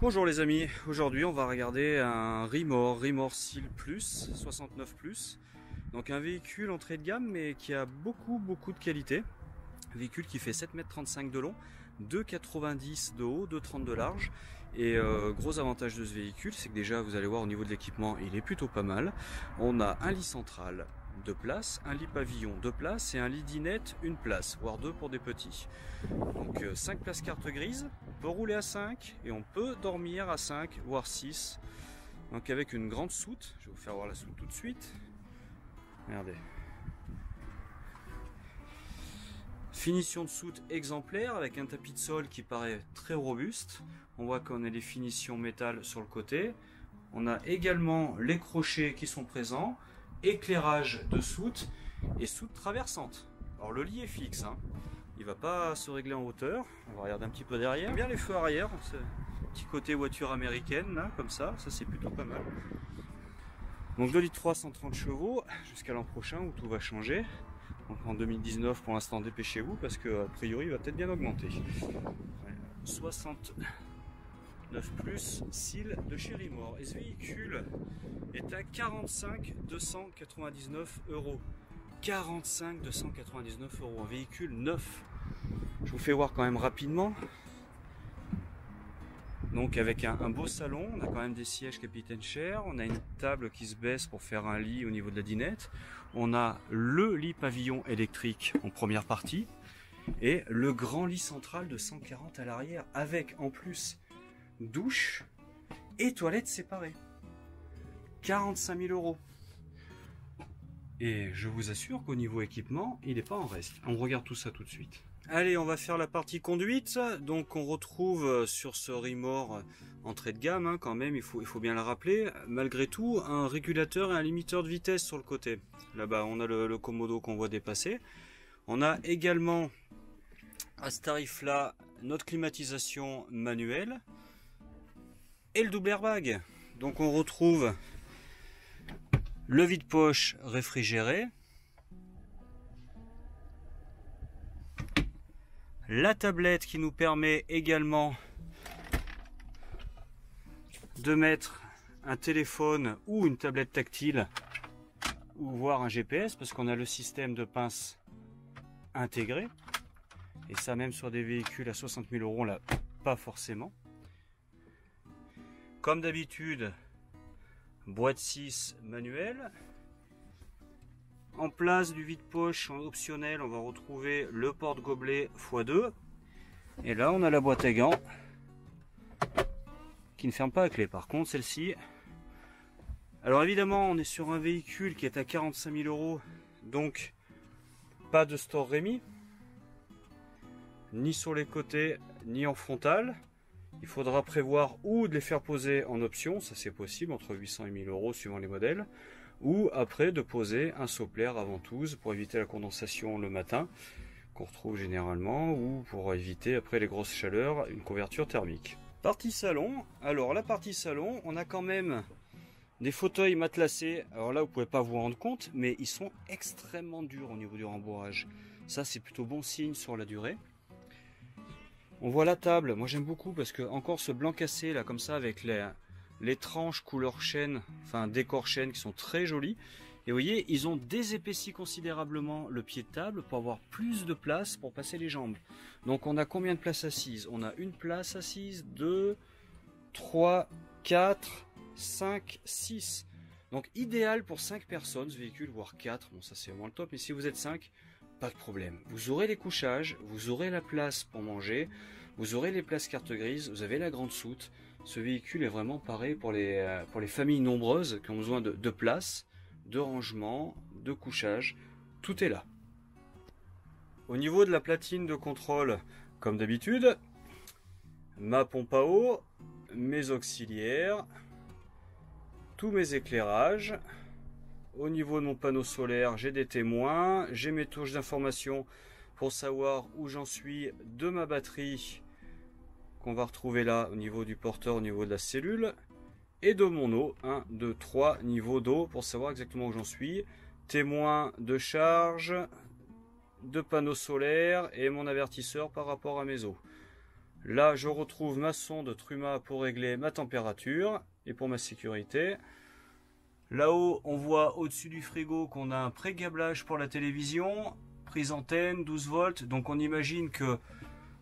Bonjour les amis, aujourd'hui on va regarder un Rimor Seal Plus 69 Plus. Donc un véhicule entrée de gamme mais qui a beaucoup de qualité. Un véhicule qui fait 7,35 m de long, 2,90 m de haut, 2,30 m de large. Et gros avantage de ce véhicule, c'est que déjà vous allez voir au niveau de l'équipement, il est plutôt pas mal. On a un lit central, 2 places, un lit pavillon, 2 places et un lit dinette, 1 place, voire 2 pour des petits. Donc 5 places carte grise, on peut rouler à 5 et on peut dormir à 5 voire 6. Donc avec une grande soute, je vais vous faire voir la soute tout de suite. Regardez. Finition de soute exemplaire avec un tapis de sol qui paraît très robuste. On voit qu'on a les finitions métal sur le côté. On a également les crochets qui sont présents, éclairage de soute et soute traversante. Alors le lit est fixe, hein. Il va pas se régler en hauteur. On va regarder un petit peu derrière. Bien les feux arrière, petit côté voiture américaine là, comme ça c'est plutôt pas mal. Donc 2 litres 3, 130 chevaux jusqu'à l'an prochain où tout va changer. Donc en 2019 pour l'instant dépêchez-vous parce que a priori il va peut-être bien augmenter. 69 plus Seal de chez Rimor. Et ce véhicule est à 45 299 €. 45 299 €, un véhicule neuf. Je vous fais voir quand même rapidement. Donc avec un beau salon, on a quand même des sièges Capitaine Chair, on a une table qui se baisse pour faire un lit au niveau de la dinette, on a le lit pavillon électrique en première partie et le grand lit central de 140 à l'arrière avec en plus douche et toilettes séparées. 45 000 €. Et je vous assure qu'au niveau équipement, il n'est pas en reste. On regarde tout ça tout de suite. Allez, on va faire la partie conduite. Donc on retrouve sur ce Rimor entrée de gamme, hein, quand même, il faut bien le rappeler, malgré tout, un régulateur et un limiteur de vitesse sur le côté. Là-bas, on a le commodo qu'on voit dépasser. On a également, à ce tarif-là, notre climatisation manuelle et le double airbag. Donc on retrouve le vide-poche réfrigéré, la tablette qui nous permet également de mettre un téléphone ou une tablette tactile ou voir un GPS parce qu'on a le système de pince intégré et ça même sur des véhicules à 60 000 €, on l'a pas forcément. Comme d'habitude, boîte 6 manuelle. En place du vide-poche en optionnel, on va retrouver le porte-gobelet x2. Et là, on a la boîte à gants qui ne ferme pas à clé. Par contre, celle-ci... Alors évidemment, on est sur un véhicule qui est à 45 000 €. Donc, pas de store Rémi. Ni sur les côtés, ni en frontal. Il faudra prévoir ou de les faire poser en option. Ça, c'est possible, entre 800 et 1000 € suivant les modèles. Ou après de poser un soplaire à ventouse pour éviter la condensation le matin qu'on retrouve généralement ou pour éviter après les grosses chaleurs une couverture thermique. Partie salon, alors la partie salon, on a quand même des fauteuils matelassés. Alors là vous pouvez pas vous rendre compte mais ils sont extrêmement durs au niveau du rembourrage. Ça c'est plutôt bon signe sur la durée. On voit la table, moi j'aime beaucoup parce que encore ce blanc cassé là comme ça avec les tranches couleur chêne, enfin décor chêne qui sont très jolies. Et vous voyez, ils ont désépaissi considérablement le pied de table pour avoir plus de place pour passer les jambes. Donc on a combien de places assises? On a une place assise, 2, 3, 4, 5, 6. Donc idéal pour 5 personnes ce véhicule, voire 4. Bon ça c'est vraiment le top, mais si vous êtes 5, pas de problème. Vous aurez les couchages, vous aurez la place pour manger, vous aurez les places carte grise, vous avez la grande soute. Ce véhicule est vraiment paré pour les familles nombreuses qui ont besoin de place, de rangement, de couchage. Tout est là. Au niveau de la platine de contrôle, comme d'habitude, ma pompe à eau, mes auxiliaires, tous mes éclairages. Au niveau de mon panneau solaire, j'ai des témoins, j'ai mes touches d'information pour savoir où j'en suis de ma batterie qu'on va retrouver là au niveau du porteur, au niveau de la cellule et de mon eau, 1, 2, 3 niveaux d'eau pour savoir exactement où j'en suis, témoin de charge, de panneau solaire et mon avertisseur par rapport à mes eaux. Là, je retrouve ma sonde Truma pour régler ma température et pour ma sécurité. Là-haut, on voit au-dessus du frigo qu'on a un pré-câblage pour la télévision, prise antenne, 12 volts. Donc on imagine que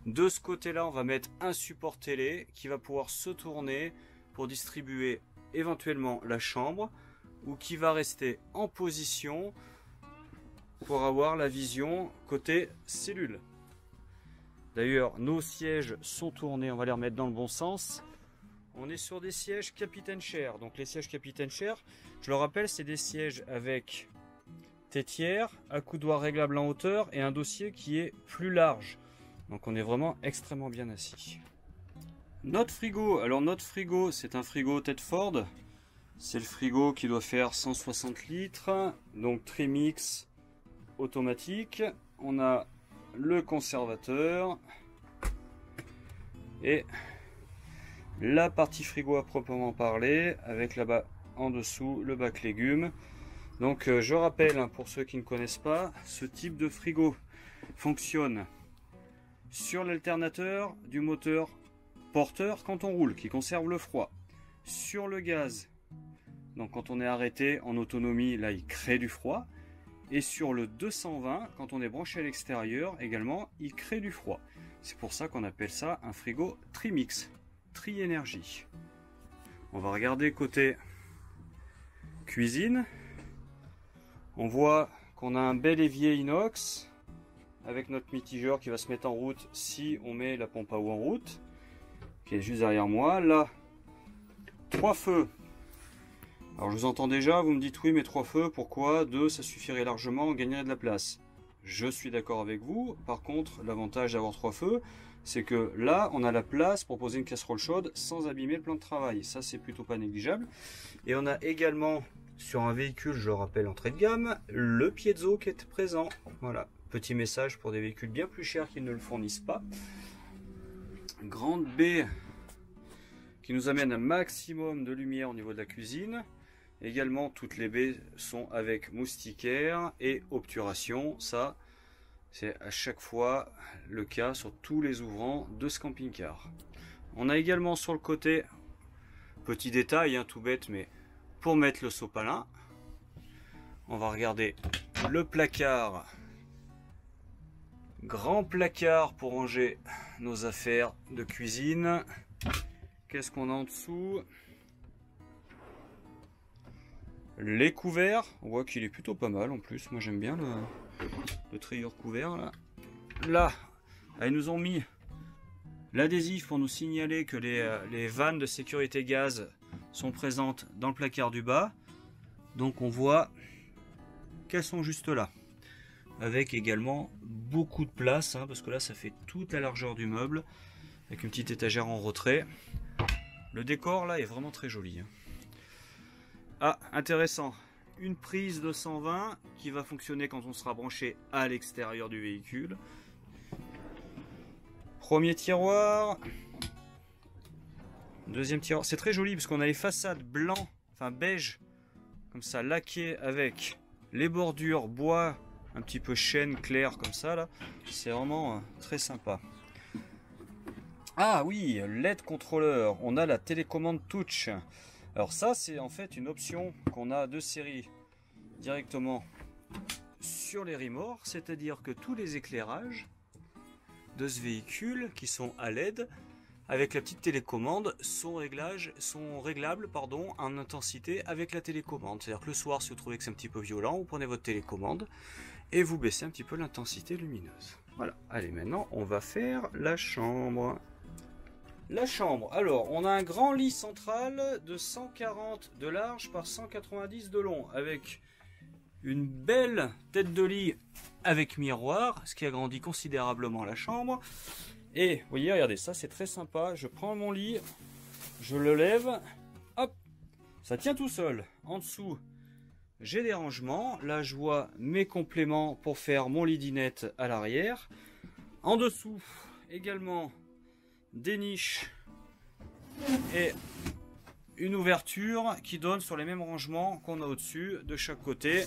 de ce côté-là, on va mettre un support télé qui va pouvoir se tourner pour distribuer éventuellement la chambre ou qui va rester en position pour avoir la vision côté cellule. D'ailleurs, nos sièges sont tournés, on va les remettre dans le bon sens. On est sur des sièges Capitaine Chair. Donc les sièges Capitaine Chair, je le rappelle, c'est des sièges avec tétière, accoudoir réglable en hauteur et un dossier qui est plus large. Donc on est vraiment extrêmement bien assis. Notre frigo, alors notre frigo, c'est un frigo Tedford. C'est le frigo qui doit faire 160 litres, donc Trimix automatique. On a le conservateur et la partie frigo à proprement parler, avec là-bas en dessous le bac légumes. Donc je rappelle, hein, pour ceux qui ne connaissent pas, ce type de frigo fonctionne sur l'alternateur du moteur porteur quand on roule, qui conserve le froid. Sur le gaz, donc quand on est arrêté en autonomie, là il crée du froid. Et sur le 220, quand on est branché à l'extérieur, également, il crée du froid. C'est pour ça qu'on appelle ça un frigo Trimix, Tri-énergie. On va regarder côté cuisine. On voit qu'on a un bel évier inox avec notre mitigeur qui va se mettre en route si on met la pompe à eau en route, qui est juste derrière moi. Là, 3 feux. Alors je vous entends déjà, vous me dites oui mais 3 feux, pourquoi 2 ça suffirait largement, on gagnerait de la place. Je suis d'accord avec vous, par contre l'avantage d'avoir 3 feux, c'est que là on a la place pour poser une casserole chaude sans abîmer le plan de travail, ça c'est plutôt pas négligeable. Et on a également sur un véhicule, je le rappelle entrée de gamme, le piezo qui est présent, voilà, petit message pour des véhicules bien plus chers qui ne le fournissent pas. Grande baie qui nous amène un maximum de lumière au niveau de la cuisine. Également, toutes les baies sont avec moustiquaire et obturation. Ça, c'est à chaque fois le cas sur tous les ouvrants de ce camping-car. On a également sur le côté, petit détail, hein, tout bête, mais pour mettre le sopalin, on va regarder le placard. Grand placard pour ranger nos affaires de cuisine. Qu'est-ce qu'on a en dessous? Les couverts, on voit qu'il est plutôt pas mal en plus. Moi j'aime bien le trieur couvert là. Là, ils nous ont mis l'adhésif pour nous signaler que les vannes de sécurité gaz sont présentes dans le placard du bas. Donc on voit qu'elles sont juste là. Avec également beaucoup de place, hein, parce que là ça fait toute la largeur du meuble. Avec une petite étagère en retrait. Le décor là est vraiment très joli. Hein. Ah, intéressant, une prise de 120 qui va fonctionner quand on sera branché à l'extérieur du véhicule. Premier tiroir. Deuxième tiroir. C'est très joli parce qu'on a les façades blanc, enfin beige, comme ça, laquées avec les bordures bois, un petit peu chêne clair comme ça là. C'est vraiment très sympa. Ah oui, LED contrôleur. On a la télécommande touch. Alors ça, c'est en fait une option qu'on a de série directement sur les remords, c'est-à-dire que tous les éclairages de ce véhicule qui sont à LED, avec la petite télécommande, sont réglables en intensité avec la télécommande. C'est-à-dire que le soir, si vous trouvez que c'est un petit peu violent, vous prenez votre télécommande et vous baissez un petit peu l'intensité lumineuse. Voilà, allez, maintenant on va faire la chambre. La chambre, alors on a un grand lit central de 140 de large par 190 de long avec une belle tête de lit avec miroir, ce qui agrandit considérablement la chambre. Et vous voyez, regardez, ça c'est très sympa, je prends mon lit, je le lève, hop, ça tient tout seul. En dessous, j'ai des rangements, là je vois mes compléments pour faire mon lit dinette à l'arrière. En dessous, également des niches et une ouverture qui donne sur les mêmes rangements qu'on a au-dessus de chaque côté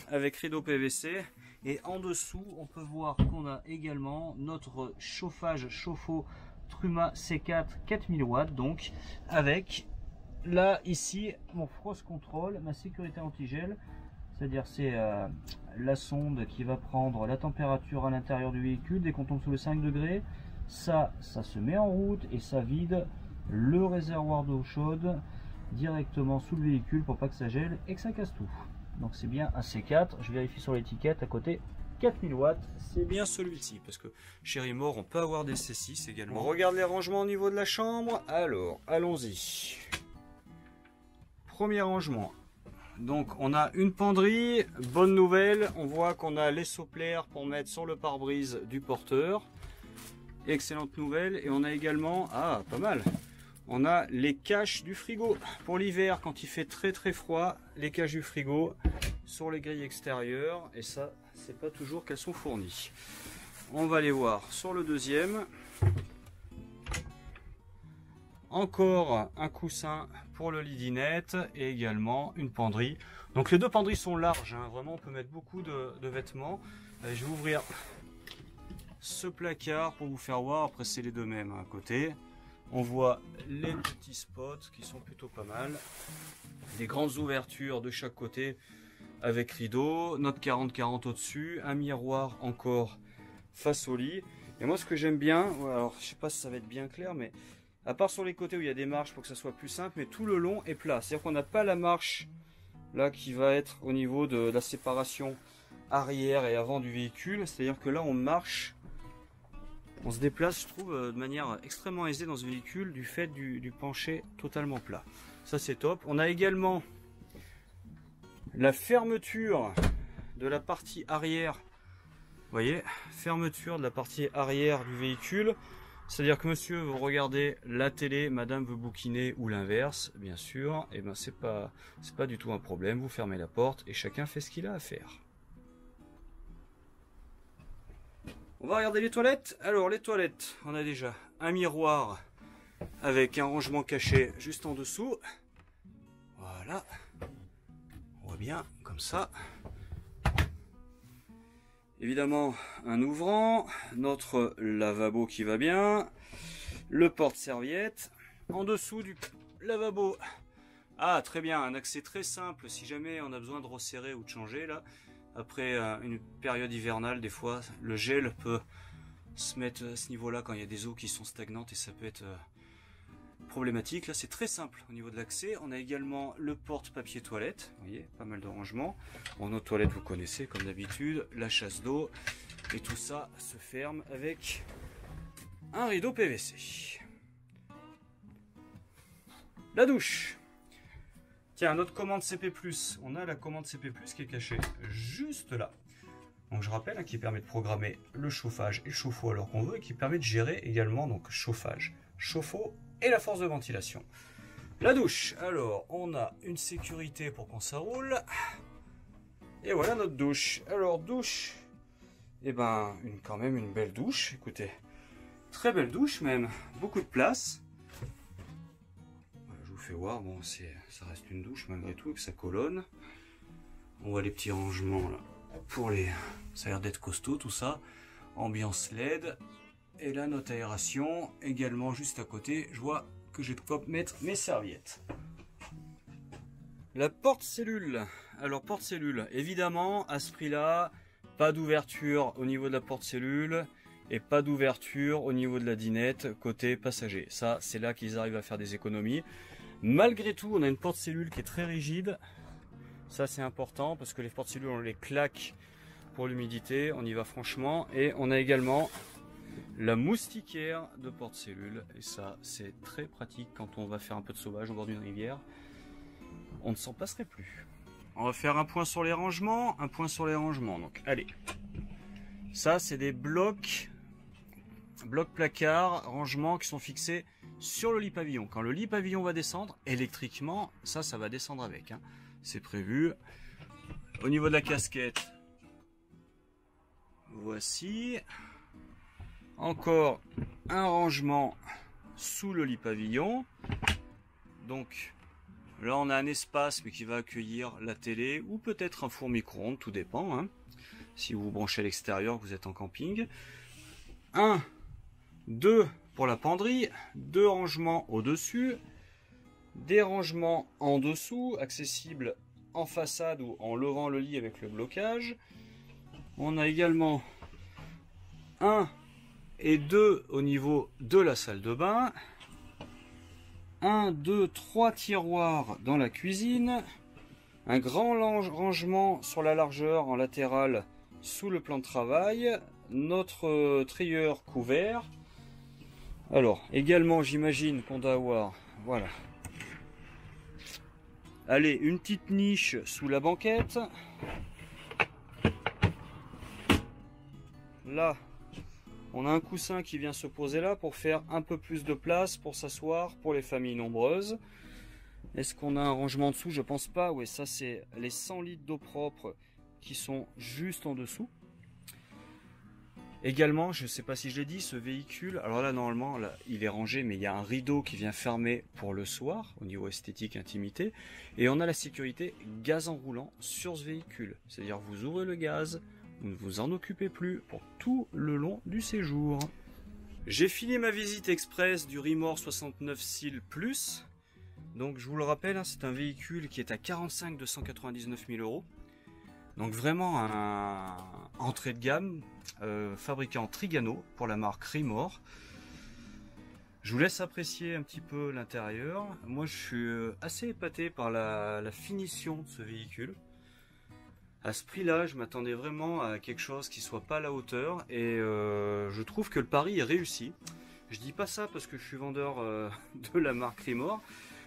avec rideau PVC. Et en dessous on peut voir qu'on a également notre chauffage chauffe-eau Truma C4 4000 watts, donc avec là ici mon frost control, ma sécurité anti-gel, c'est-à-dire c'est la sonde qui va prendre la température à l'intérieur du véhicule. Dès qu'on tombe sous les 5 degrés, ça se met en route et ça vide le réservoir d'eau chaude directement sous le véhicule pour pas que ça gèle et que ça casse tout. Donc c'est bien un C4, je vérifie sur l'étiquette à côté, 4000 watts, c'est bien celui-ci, parce que chez Rimor on peut avoir des C6 également. On regarde les rangements au niveau de la chambre, alors allons-y. Premier rangement, donc on a une penderie, bonne nouvelle, on voit qu'on a les soplairs pour mettre sur le pare-brise du porteur, excellente nouvelle, et on a également, ah pas mal, on a les caches du frigo pour l'hiver quand il fait très très froid, les caches du frigo sur les grilles extérieures, et ça c'est pas toujours qu'elles sont fournies. On va les voir sur le deuxième. Encore un coussin pour le lit dinette et également une penderie. Donc les deux penderies sont larges, hein. Vraiment on peut mettre beaucoup de vêtements. Je vais ouvrir ce placard pour vous faire voir, après c'est les deux mêmes à côté. On voit les petits spots qui sont plutôt pas mal. Des grandes ouvertures de chaque côté avec rideau, notre 40-40 au-dessus, un miroir encore face au lit. Et moi ce que j'aime bien, alors je sais pas si ça va être bien clair, mais à part sur les côtés où il y a des marches pour que ça soit plus simple, mais tout le long est plat. C'est-à-dire qu'on n'a pas la marche là qui va être au niveau de la séparation arrière et avant du véhicule. C'est-à-dire que là on marche, on se déplace, je trouve, de manière extrêmement aisée dans ce véhicule du fait du penché totalement plat. Ça c'est top. On a également la fermeture de la partie arrière. Vous voyez, fermeture de la partie arrière du véhicule. C'est-à-dire que monsieur vous regardez la télé, madame veut bouquiner ou l'inverse, bien sûr, et ben c'est pas du tout un problème. Vous fermez la porte et chacun fait ce qu'il a à faire. On va regarder les toilettes. Alors les toilettes, on a déjà un miroir avec un rangement caché juste en dessous. Voilà. On voit bien comme ça. Évidemment un ouvrant, notre lavabo qui va bien, le porte-serviette, en dessous du lavabo. Ah très bien, un accès très simple si jamais on a besoin de resserrer ou de changer là. Après une période hivernale, des fois le gel peut se mettre à ce niveau-là quand il y a des eaux qui sont stagnantes et ça peut être problématique. Là c'est très simple au niveau de l'accès. On a également le porte-papier toilette, vous voyez, pas mal de rangements. Bon, nos toilettes vous connaissez comme d'habitude, la chasse d'eau, et tout ça se ferme avec un rideau PVC. La douche. Tiens, notre commande CP+, on a la commande CP+, qui est cachée juste là. Donc je rappelle, hein, qui permet de programmer le chauffage et le chauffe-eau alors qu'on veut, et qui permet de gérer également donc chauffage, chauffe-eau et la force de ventilation. La douche, alors on a une sécurité pour quand ça roule. Et voilà notre douche. Alors douche, et ben quand même une belle douche, écoutez. Très belle douche même, beaucoup de place. Voilà, je vous fais voir, bon ça reste une douche malgré tout avec sa colonne. On voit les petits rangements là. Pour les, ça a l'air d'être costaud tout ça. Ambiance LED. Et là notre aération également juste à côté. Je vois que j'ai de quoi mettre mes serviettes. La porte-cellule. Alors porte-cellule, évidemment à ce prix-là, pas d'ouverture au niveau de la porte-cellule et pas d'ouverture au niveau de la dinette côté passager. Ça, c'est là qu'ils arrivent à faire des économies. Malgré tout, on a une porte-cellule qui est très rigide. Ça, c'est important parce que les porte-cellules, on les claque pour l'humidité. On y va franchement. Et on a également la moustiquaire de porte-cellule. Et ça, c'est très pratique quand on va faire un peu de sauvage au bord d'une rivière. On ne s'en passerait plus. On va faire un point sur les rangements. Un point sur les rangements. Donc, allez. Ça, c'est des blocs placards, rangements qui sont fixés sur le lit pavillon. Quand le lit pavillon va descendre, électriquement, ça va descendre avec. Hein. C'est prévu. Au niveau de la casquette, voici. Encore un rangement sous le lit pavillon. Donc là, on a un espace mais qui va accueillir la télé ou peut-être un four micro-ondes, tout dépend. Hein. Si vous vous branchez à l'extérieur, vous êtes en camping. 1, 2 pour la penderie, 2 rangements au-dessus, des rangements en dessous, accessibles en façade ou en levant le lit avec le blocage. On a également 1 et 2 au niveau de la salle de bain. 1, 2, 3 tiroirs dans la cuisine. Un grand rangement sur la largeur en latéral sous le plan de travail. Notre trieur couvert. Alors, également, j'imagine qu'on doit avoir, voilà. Allez, une petite niche sous la banquette. Là, on a un coussin qui vient se poser là pour faire un peu plus de place pour s'asseoir pour les familles nombreuses. Est-ce qu'on a un rangement en dessous? Je pense pas. Oui, ça c'est les 100 litres d'eau propre qui sont juste en dessous. Également, je ne sais pas si je l'ai dit, ce véhicule, alors là normalement là, il est rangé, mais il y a un rideau qui vient fermer pour le soir au niveau esthétique, intimité, et on a la sécurité gaz enroulant sur ce véhicule, c'est-à-dire vous ouvrez le gaz, vous ne vous en occupez plus pour tout le long du séjour. J'ai fini ma visite express du Rimor 69 SEAL Plus. Donc je vous le rappelle, hein, c'est un véhicule qui est à 45 299 000 euros. Donc vraiment un entrée de gamme, fabriqué en Trigano pour la marque Rimor. Je vous laisse apprécier un petit peu l'intérieur. Moi je suis assez épaté par la finition de ce véhicule. À ce prix-là, je m'attendais vraiment à quelque chose qui soit pas à la hauteur et je trouve que le pari est réussi. Je dis pas ça parce que je suis vendeur de la marque Rimor.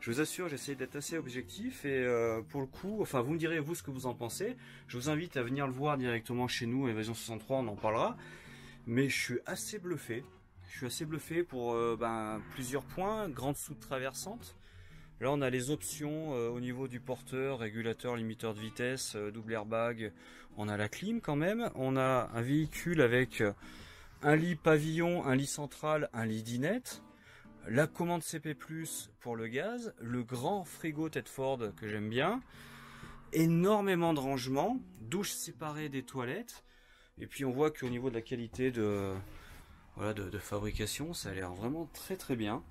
Je vous assure, j'essaie d'être assez objectif et pour le coup, enfin vous me direz vous ce que vous en pensez. Je vous invite à venir le voir directement chez nous, Évasion 63, on en parlera. Mais je suis assez bluffé. Je suis assez bluffé pour plusieurs points. Grande soute traversante. Là on a les options au niveau du porteur, régulateur, limiteur de vitesse, double airbag. On a la clim quand même. On a un véhicule avec un lit pavillon, un lit central, un lit dinette. La commande CP+, pour le gaz, le grand frigo Tedford que j'aime bien, énormément de rangements, douche séparée des toilettes, et puis on voit qu'au niveau de la qualité de fabrication, ça a l'air vraiment très très bien.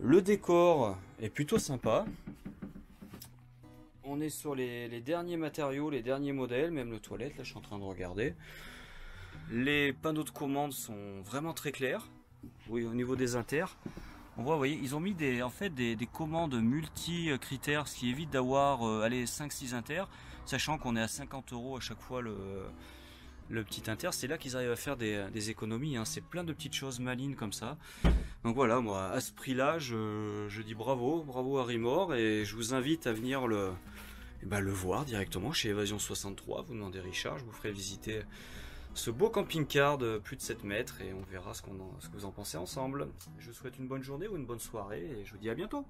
Le décor est plutôt sympa. On est sur les derniers matériaux, les derniers modèles, même le toilette, là je suis en train de regarder. Les panneaux de commande sont vraiment très clairs. Oui, au niveau des inters, on voit, vous voyez, ils ont mis des commandes multi-critères, ce qui évite d'avoir 5-6 inters, sachant qu'on est à 50 € à chaque fois le petit inter. C'est là qu'ils arrivent à faire des économies, hein. C'est plein de petites choses malines comme ça. Donc voilà, moi, à ce prix-là, je dis bravo à Rimor, et je vous invite à venir le voir directement chez Évasion 63. Vous demandez Richard, je vous ferai visiter ce beau camping-car de plus de 7 mètres et on verra ce que vous en pensez ensemble. Je vous souhaite une bonne journée ou une bonne soirée et je vous dis à bientôt.